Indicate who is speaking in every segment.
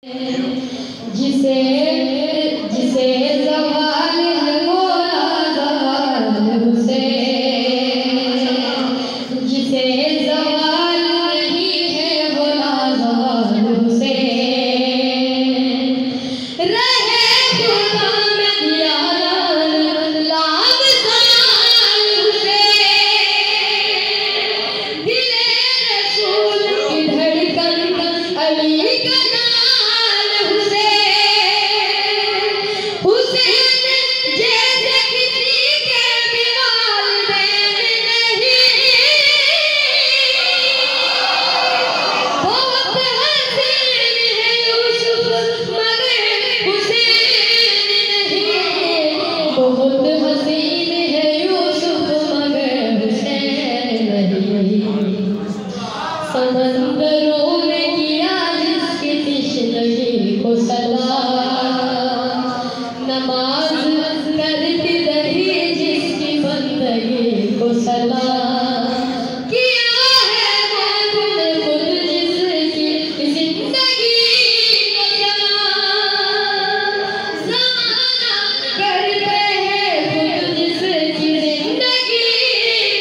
Speaker 1: जिसे जिसे ज़वाल हो आज़ाद हुसैन, जिसे ज़वाल नहीं है वो आज़ाद हुसैन। रहे खुदा में यार लाख साल हुसैन, दिले रसूल की धड़कन अली का नाल हुसैन। हुसैन जैसे किसी के भी वालिदैन नहीं, बहुत हसीन है यूसुफ मगर हुसैन नहीं, बहुत हसीन है यूसुफ मगर हुसैन नहीं। समंदरों में किया जिसकी तिश्नगी को सलाम, नमाज करती रही जिसकी बंदगी को सलाम। किया है वो खुद खुद जिसकी जिंदगी को सलाम, ज़माना करते हैं खुद जिसकी जिंदगी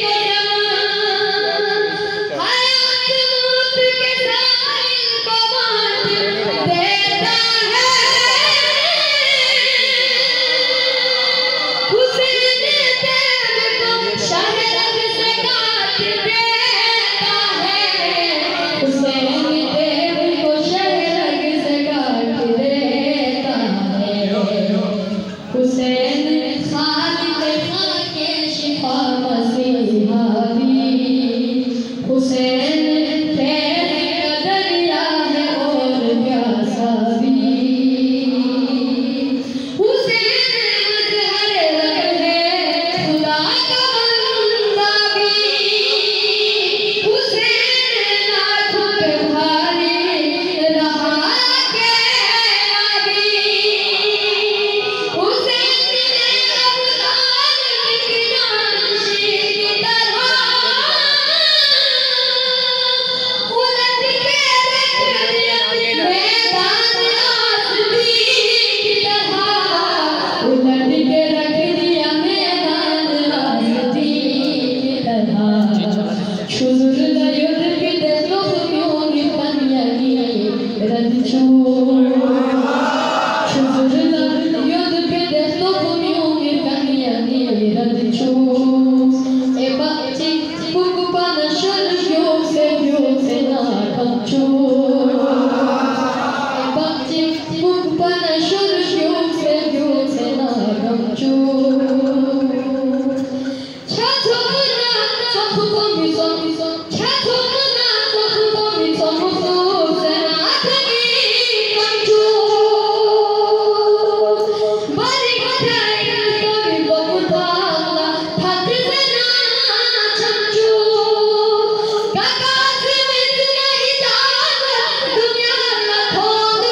Speaker 1: को सलाम। हयात मौत के साहिल को बांट देता है, हुसैन तैब को शहरग से काट देता है, हुसैन तैब को शहरग से काट देता है। हुसैन खालिक खाके शिफा मसीहा दी, हुसैन प्यार का दरिया है और प्यासा भी। हुसैन मजहर रब है खुदा का बंदा भी, हुसैन लाखों पे भारी रहा अकेला भी। हुसैन ने अबदाल की नाशी की तरह उलट के रख दिया मैदान आज़दी की तरह, उलट के रख दिया मैदान आज़दी की तरह। शुजुर युद्ध के दस्तों क्यों पनियानी रद चूर, शुजुर युद्ध के दस्तों क्यों पनियानी रद चूर। ए बच्ची पुकपन शल क्यों से ना कमचूर, ए बच्ची पुकपन शल क्यों से ना कमचूर। छाछोना चखुको मिसो छाछोना चखुको मिसो से ना कमी कमचूर। बड़ी घटाई कभी बबुताला थक से ना छमचूर। काकाज में नहीं जात दुनिया ना खोद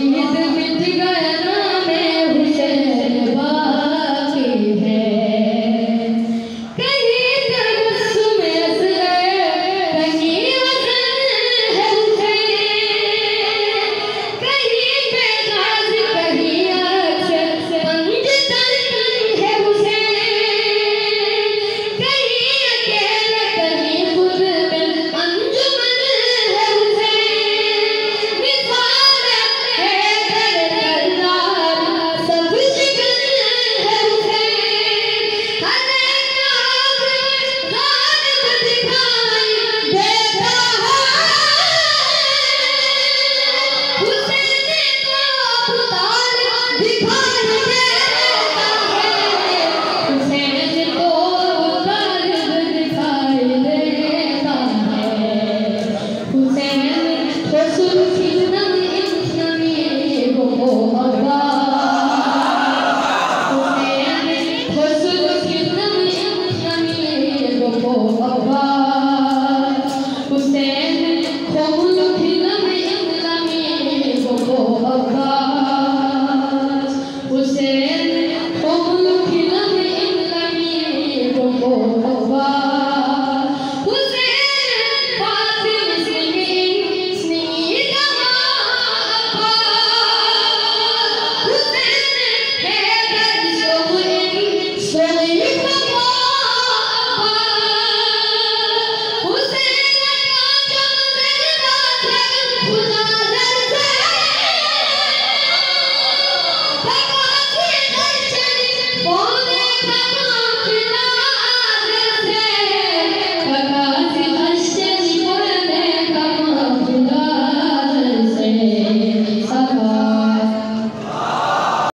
Speaker 1: ঈদ